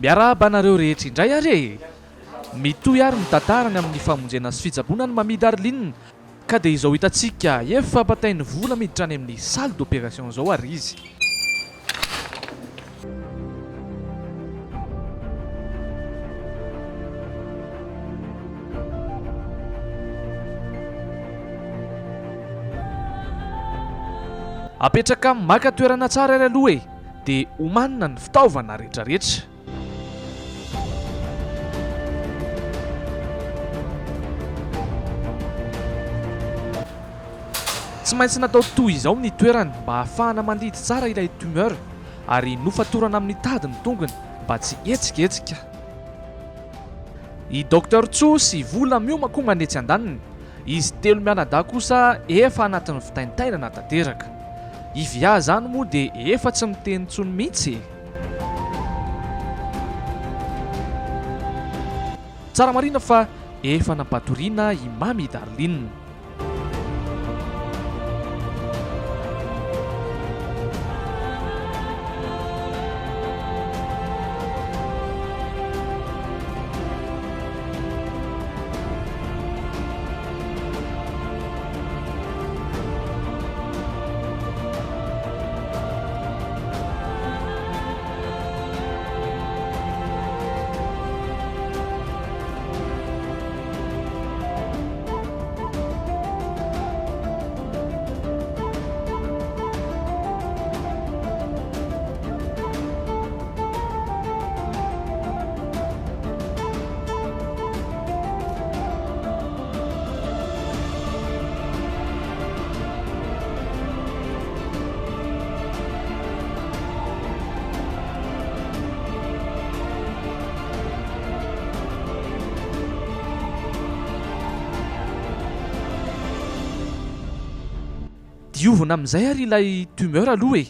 miarahaba anareo rehetra indray ary e mitoy ary ny tantarany amin'ny famonjena sy fitsaboana ny mamidy Arline ka dia izao hitantsika efa batainy vola miditra any amin'ny salle d'opération izao ary izy. apetraka amin'ny maka toerana tsara ary aloha e dia homanina ny fitaovana rehetrarehetra. Tsy maintsy natao toy izao ny toerany mba ahafahana mandidy tsara ilay tumeur ary nofatorana amin'ny tady ny tongony mba tsy etsiketsika. I Dr Tso sy vola miomakonga ny etsy andaniny, izy telo mianadahy kosa efa anatin'ny fitaintainana tanteraka. I Via zany moa dia efa tsy miteny intsony mihitsy. Tsara marina fa efa nampatoriana i Mamy Darline. Diovina amin'izay ary ilay tumeur aloha e.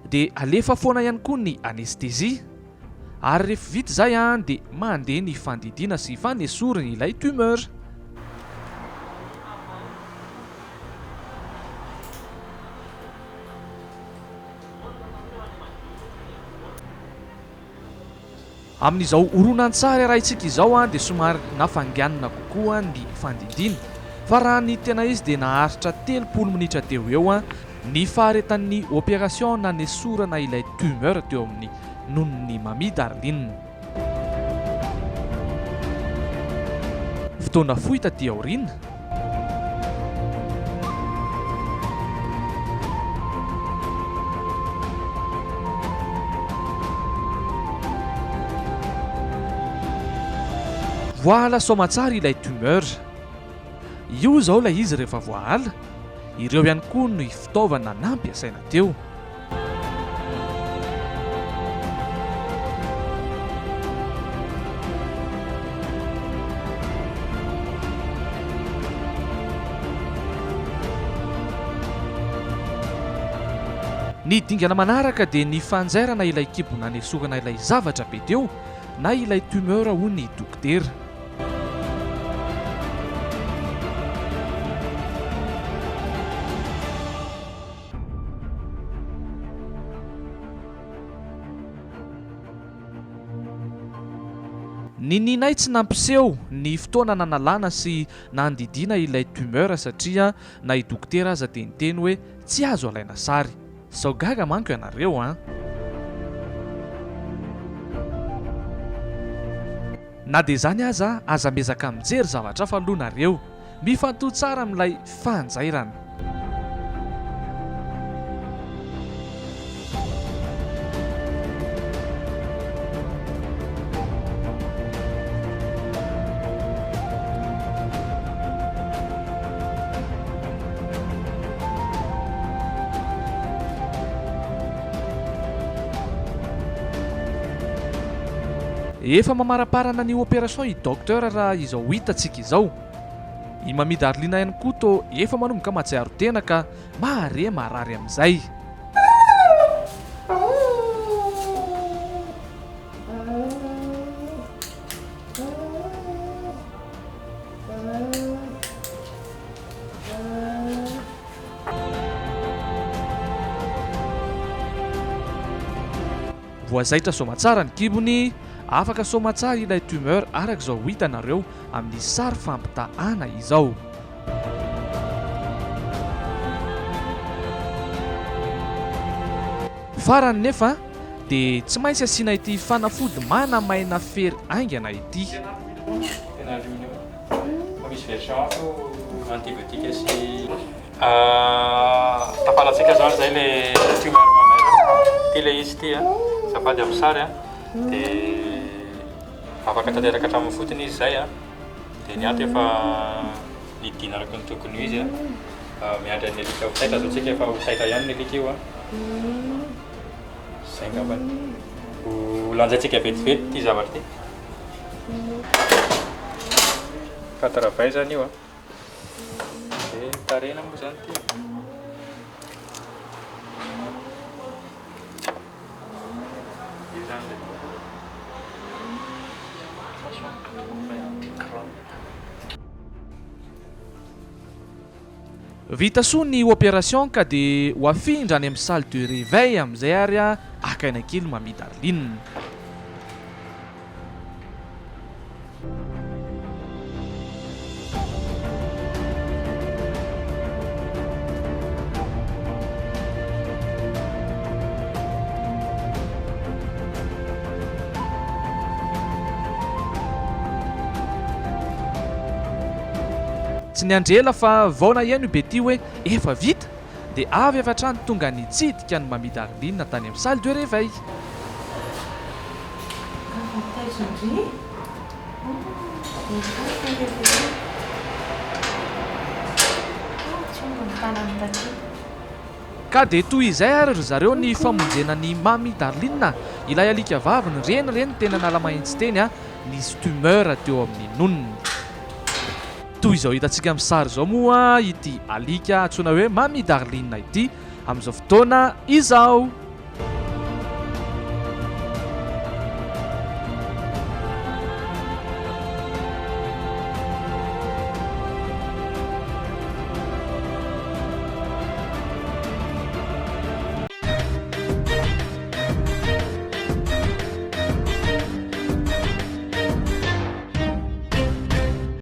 Dia alefa foana ihany koa ny anestesia ary rehefa vita izay dia mandeha ny fandidiana sy fanesorana ilay tumeur. Amin'izao horonan-tsary arahintsika izao dia somary nafanganina kokoa ny fandidiana, fa raha ny tena izy dia naharitra 30 minitra teo eo ny faharetan'ny opération nanesorana ilay tumeur teo amin'ny nonon'ny Mamy Darline. Fotoana fohy taty aoriana. Voala somatsara ilay tumeur. Io izao ilay izy rehefa voala, ireo ihany koa ny fitaovana nampiasaina teo. Ny dingana manaraka dia ny fanjairana ilay kibo nanesorana ilay zavatra be teo na ilay tumeur ho ny dokotera. Ny ninay tsy nampiseho ny fotoana nanalana sy nandidiana ilay tumeur satria na i dokotera aza dia niteny hoe tsy azo alaina sary. Sao gaga manko ianareo Na dia izany aza mezaka mijery zavatra fa alohanareo mifantohy tsara amin'ilay fanjairana. Efa mamaraparana ny opération i docteur raha izao hitantsika izao. I Mamy Darline ihany koa to efa manomboka mahatsiaro tena ka mahare marary amin'izay. voazaitra somatsara ny kibony, afaka somatsara ilay tumeur araka izao hitanareo amin'ny sary fampitahana izao. Farany nefa dia tsy maintsy asiana ity fanafody manamaina fery aingana ity. Misy version hafa antibiotika sy tafalatsika zao zay le tumeur mammaire ty le izy ty safady amin'ny sary dia afaka tanteraka hatramin'ny fotony izy zay dia ny ato efa nidina araka ny tokony izy miandry ny alika ho taitra zao tsika efa ho taitra ihany ny alika io zay ngambany ho lanjaitsika vetivety ty zavatra ty 80 zany io dia tarena moa zany ty Vita soa ny opération ka dia ho afindra any amin'ny salle de réveil amin'izay ary akaina kely Mamy Darlene. Tsy niandrela fa vaona ihany be ty hoe efa vita dia avy avy hatrany tonga nitsidika ny Mamy Darlene tany amin'ny salle de réveil. Ka dia toy izay ary ry zareo ny famonjena ny Mamy Darlene, ilay alika vaviny reny tena nala-mahitsy teny nisy tumeur teo amin'ny nonony. Toy izao hitantsika amin'ny sary izao moa ity alika antsoina hoe Mamy Darlene ity amin'izao fotoana izao.